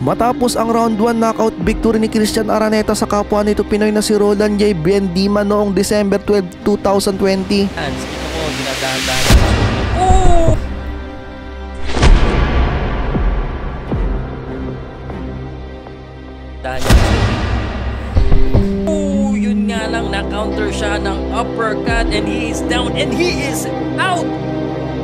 Matapos ang round 1 knockout victory ni Christian Araneta sa kapwa nito Pinoy na si Roland J. Buendima noong December 12, 2020. Yun nga lang, na-counter siya ng uppercut and he is down and he is out.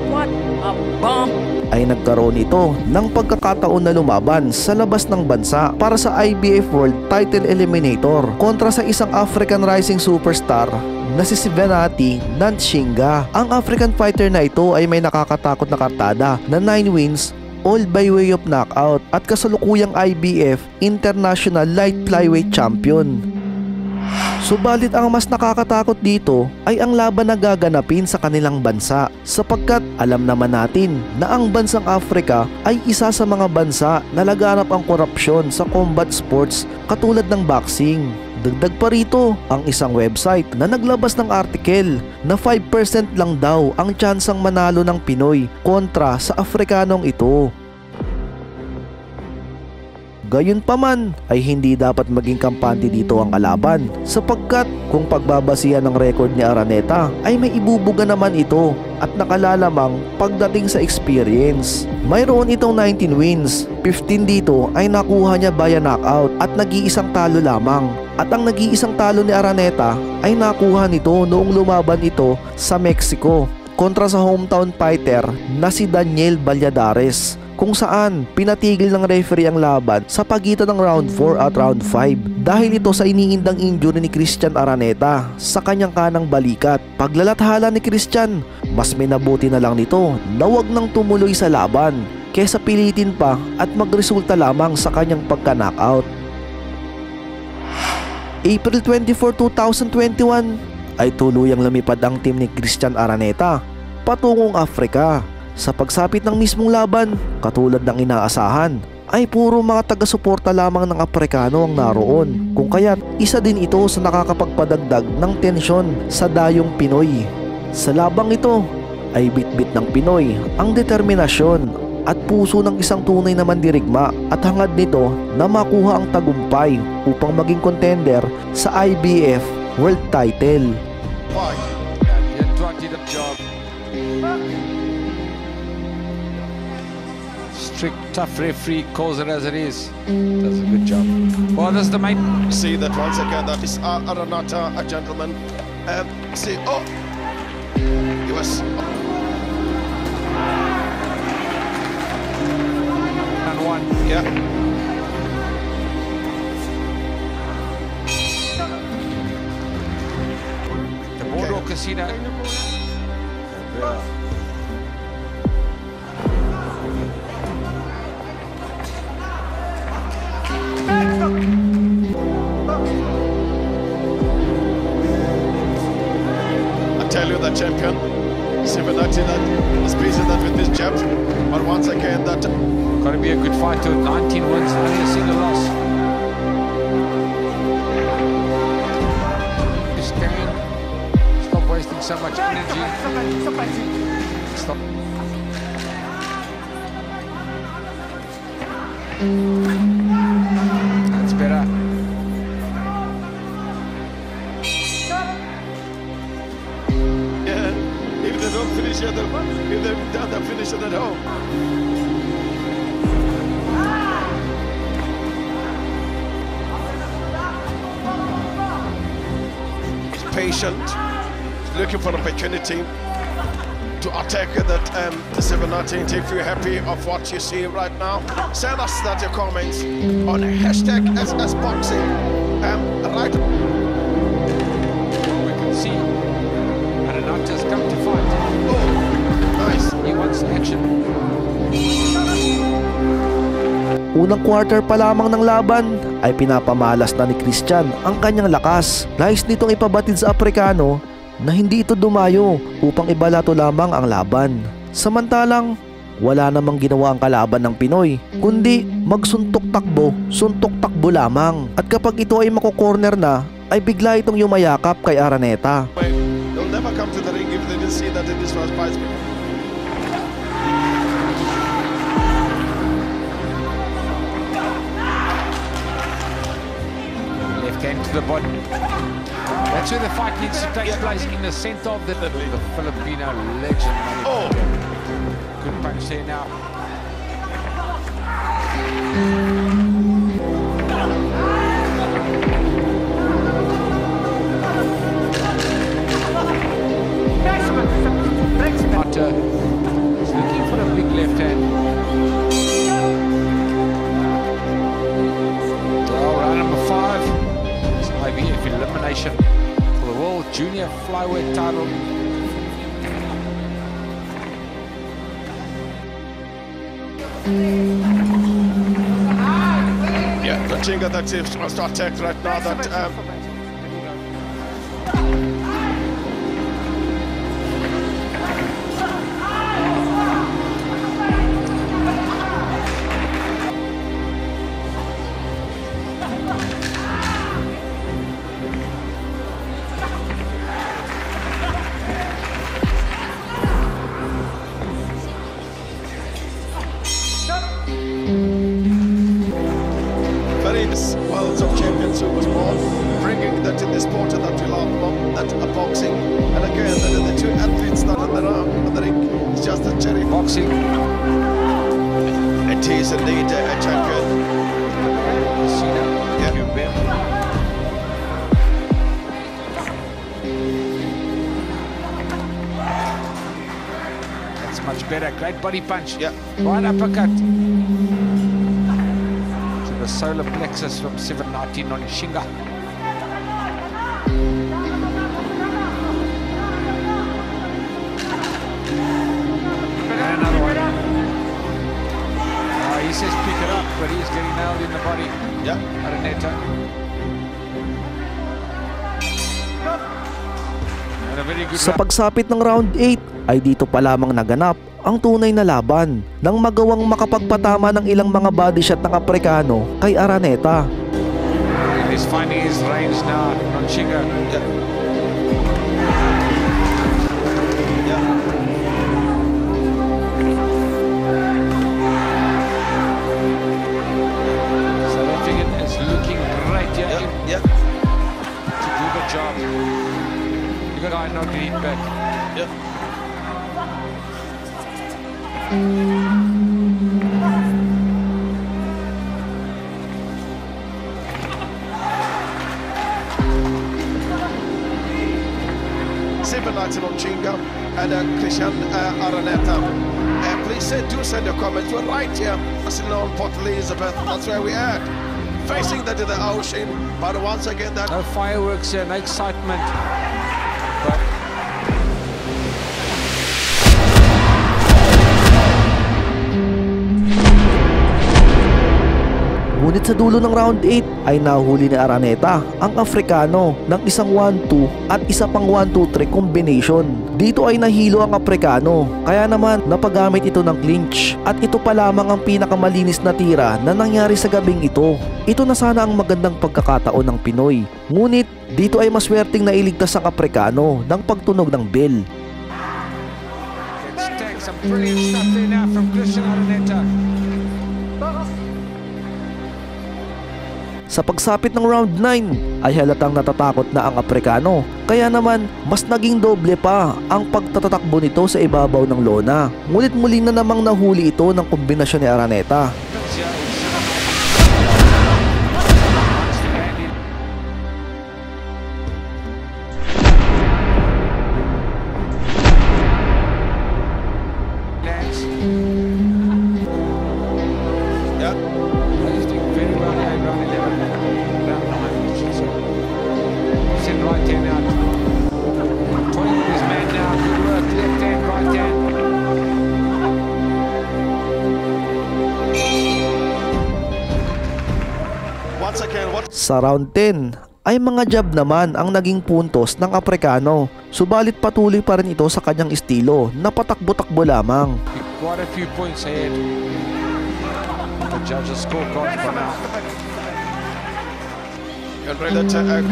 What a bomb! Ay nagkaroon ito ng pagkakataon na lumaban sa labas ng bansa para sa IBF World Title Eliminator kontra sa isang African rising superstar na si Venati Nantshinga. Ang African fighter na ito ay may nakakatakot na kartada na 9 wins, all by way of knockout at kasalukuyang IBF International Light Flyweight Champion. Subalit ang mas nakakatakot dito ay ang laban na gaganapin sa kanilang bansa, sapagkat alam naman natin na ang bansang Africa ay isa sa mga bansa na laganap ang korupsyon sa combat sports katulad ng boxing. Dagdag pa rito ang isang website na naglabas ng article na 5% lang daw ang tsansang manalo ng Pinoy kontra sa Afrikanong ito. Gayunpaman ay hindi dapat maging kampante dito ang kalaban, sapagkat kung pagbabasihan ng record ni Araneta ay may ibubuga naman ito at nakalalamang pagdating sa experience. Mayroon itong 19 wins, 15 dito ay nakuha niya via knockout at nag-iisang talo lamang. At ang nag-iisang talo ni Araneta ay nakuha nito noong lumaban ito sa Mexico kontra sa hometown fighter na si Daniel Valladares, kung saan pinatigil ng referee ang laban sa pagitan ng round 4 at round 5 dahil ito sa iniindang injury ni Christian Araneta sa kanyang kanang balikat. Paglalathala ni Christian, mas minabuti na lang nito na wag nang tumuloy sa laban kesa pilitin pa at magresulta lamang sa kanyang pagka-knockout. April 24, 2021 ay tuluyang lumipad ang team ni Christian Araneta patungong Africa. Sa pagsapit ng mismong laban, katulad ng inaasahan, ay puro mga taga-suporta lamang ng Aprikano ang naroon, kung kaya't isa din ito sa nakakapagpadagdag ng tensyon sa dayong Pinoy. Sa labang ito ay bitbit ng Pinoy ang determinasyon at puso ng isang tunay na mandirigma at hangad nito na makuha ang tagumpay upang maging contender sa IBF World Title. Strict, tough referee calls it as it is. Does a good job. Well, that's the main. See that once again. That is Araneta, a gentleman. See, oh, he was. And one. Yeah. The Boardwalk Casino. I tell you that champion, Venati, that is beaten that with his jab, but once again that. Got to be a good fighter. 19 wins, only a single loss. Just game. Stop wasting so much energy. Stop. That's better. Yeah, if they don't finish it, if they've done the finish it at home. He's patient, he's looking for an opportunity to attack that Venati. If you're happy of what you see right now, send us that your comments on hashtag SSBoxing. Right. We can see Araneta's come to fight. Oh, nice. He wants action. Unang quarter pa lamang ng laban ay pinapamalas na ni Christian ang kanyang lakas. Nais nitong ipabatid sa Aprikano na hindi ito dumayo upang ibalato lamang ang laban. Samantalang wala namang ginawa ang kalaban ng Pinoy, kundi suntok-takbo lamang. At kapag ito ay mako-corner na, ay bigla itong yumayakap kay Araneta. They'll never come to the ring if they didn't see that in this first fight. hand to the body. That's where the fight needs to take place, in the center of the Filipino legend. Oh. Good punch there now. Potter is looking for a big left hand. Well, round number 5 is IBF elimination for the World Junior Flyweight title. Yeah, the Chinga that is must attack right now. That World of Champions who was born, bringing that in the sport that we love, that boxing. And again, the two athletes that are on the ring, it's just a cherry. Boxing. It is indeed a champion. That's much better. Great body punch. Yeah. Right uppercut. The solar plexus from 719 on Shinga. And another one. He says pick it up, but he's getting nailed in the body. Yeah. Araneta. And a very good Sa round. pagsapit ng round 8 ay dito pa lamang naganap ang tunay na laban nang magawang makapagpatama ng ilang mga body shot ng Aprikano kay Araneta. He's finding his range now on Shinga. Yeah. Yeah. South African is looking great here Yeah. to do the job. You got to not get back. Yeah. On Chinga and Christian Araneta. Please do send your comments. We're right here, on Port Elizabeth. That's where we are, facing the ocean. But once again, that No fireworks here, no excitement. But Ngunit sa dulo ng round 8 ay nahuli ni Araneta ang Afrikano ng isang 1-2 at isa pang 1-2-3 combination. Dito ay nahilo ang Afrikano, kaya naman napagamit ito ng clinch at ito pa lamang ang pinakamalinis na tira na nangyari sa gabing ito. Ito na sana ang magandang pagkakataon ng Pinoy. Ngunit dito ay maswerteng nailigtas ang Afrikano ng pagtunog ng bell. let's take some brilliant stuff there now from Christian Araneta. Sa pagsapit ng round 9 ay halatang natatakot na ang Aprikano, kaya naman mas naging doble pa ang pagtatatakbo nito sa ibabaw ng lona. Ngunit muli na namang nahuli ito ng kombinasyon ni Araneta. Sa round 10 ay mga jab naman ang naging puntos ng Aprikano, subalit patuloy pa rin ito sa kanyang estilo na patakbo-takbo lamang. Quite a few points ahead. The judges' scorecard for now. And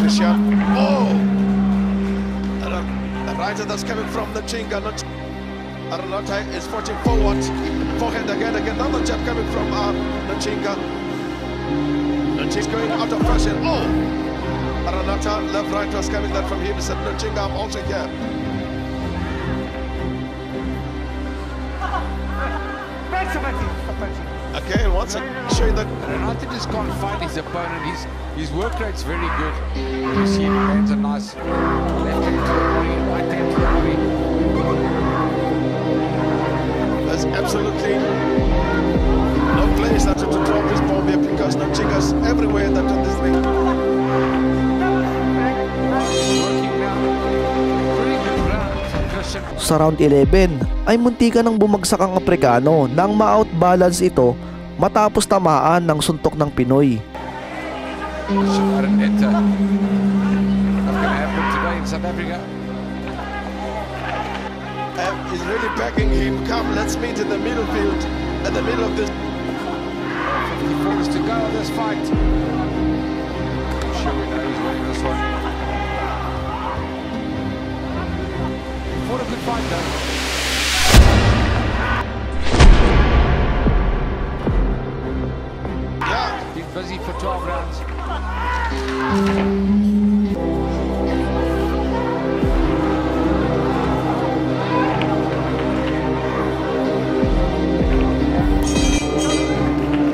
Christian. Oh! The rider that's coming from the Chinga. Araneta is forging forward. Forehand again. Another jab coming from the Chinga. And she's going out of fashion. Oh! Arteta. Left, right was coming that from him. Said Nottingham also here. Again, once I show you that. United just can't find his opponent. His work rate's very good. You see him hands are nice. Left hand to the body, right hand to the body. There's absolutely no place that to drop his bomb here because Nottingham's everywhere that on this ring. Working now. Pretty good round from Christian. Sa round 11 ay muntikan ng bumagsak ang Aprikano nang ma-outbalance ito matapos tamaan ng suntok ng Pinoy. Arteta. Not going to happen today in South Africa. He's really begging him, come, let's meet in the middle field, at the middle of this. 54 is to go in this fight. I'm sure we know he's winning this one. What a good fight though. Yeah, Been busy for 12 rounds.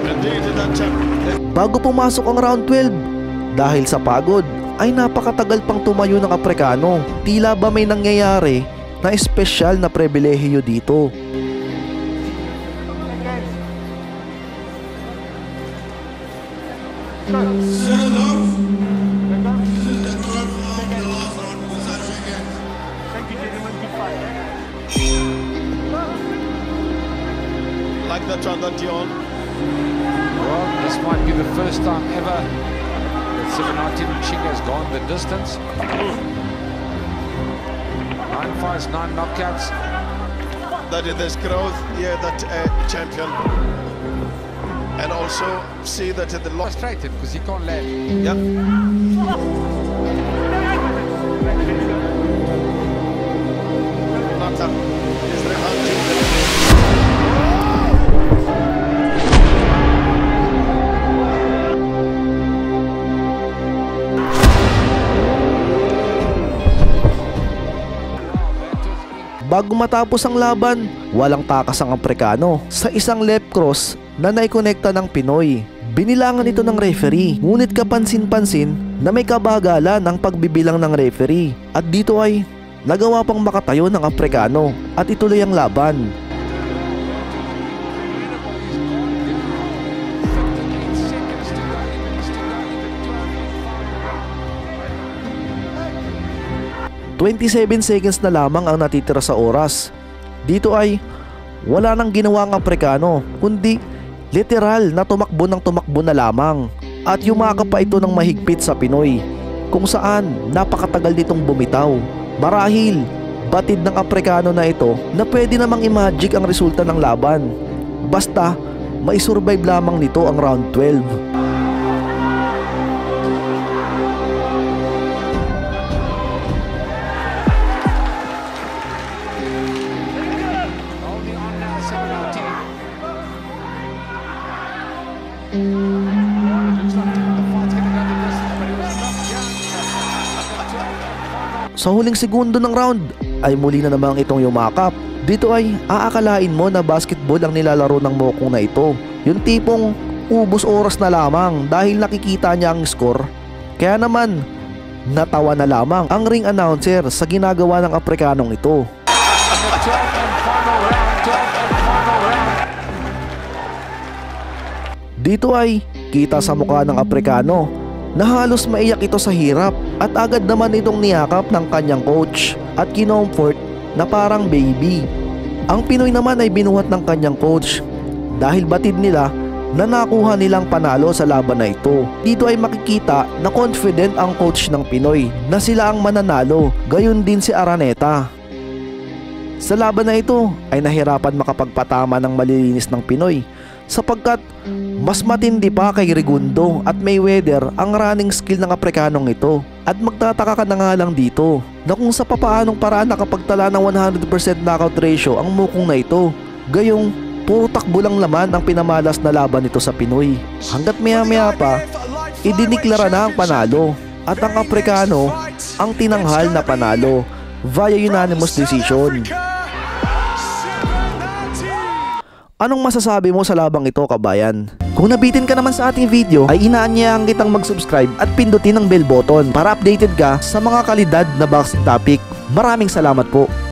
indeed, that champ. Bago pumasok ang round 12, dahil sa pagod, ay napakatagal pang tumayo ng Aprikano. Tila ba may nangyayari na espesyal na pribilehiyo dito. Like that one that Dion. Well, this might be the first time ever that 719 Chinga has gone the distance. 9 fights, 9 knockouts. That there's growth here, that champion. And also see that the lost. Frustrated because he can't land. Yeah. Nata is the hunting. Bago matapos ang laban, walang takas ang Aprikano sa isang left cross na naikonekta ng Pinoy. Binilangan ito ng referee, ngunit kapansin-pansin na may kabagalan ang pagbibilang ng referee. At dito ay nagawa pang makatayo ng Aprikano at ituloy ang laban. 27 seconds na lamang ang natitira sa oras. Dito ay wala nang ginawa ang Aprikano, kundi literal na tumakbo na lamang. At yumakap pa ito ng mahigpit sa Pinoy, kung saan napakatagal nitong bumitaw. Marahil batid ng Aprikano na ito na pwede namang i-magic ang resulta ng laban. Basta maisurvive lamang nito ang round 12. Sa huling segundo ng round ay muli na namang itong yumakap. Dito ay aakalain mo na basketball ang nilalaro ng mokong na ito. Yung tipong ubos oras na lamang dahil nakikita niya ang score. Kaya naman natawa na lamang ang ring announcer sa ginagawa ng Aprikanong ito. Dito ay kita sa mukha ng Aprikano na halos maiyak ito sa hirap at agad naman itong niyakap ng kanyang coach at kinomfort na parang baby. Ang Pinoy naman ay binuhat ng kanyang coach dahil batid nila na nakuha nilang panalo sa laban na ito. Dito ay makikita na confident ang coach ng Pinoy na sila ang mananalo, gayon din si Araneta. Sa laban na ito ay nahirapan makapagpatama ng malilinis ng Pinoy sapagkat mas matindi pa kay Rigundo at Mayweather ang running skill ng Aprikanong ito. At magtataka ka na nga lang dito na kung sa papaanong paraan nakapagtala ng 100% knockout ratio ang mukong na ito, gayong puro takbo lang laman ang pinamalas na laban nito sa Pinoy. Hanggat maya maya pa, idiniklara na ang panalo at ang Aprikano ang tinanghal na panalo via unanimous decision. Anong masasabi mo sa labang ito, kabayan? Kung nabitin ka naman sa ating video, ay inaanyayahan kitang mag-subscribe at pindutin ang bell button para updated ka sa mga kalidad na boxing topic. Maraming salamat po.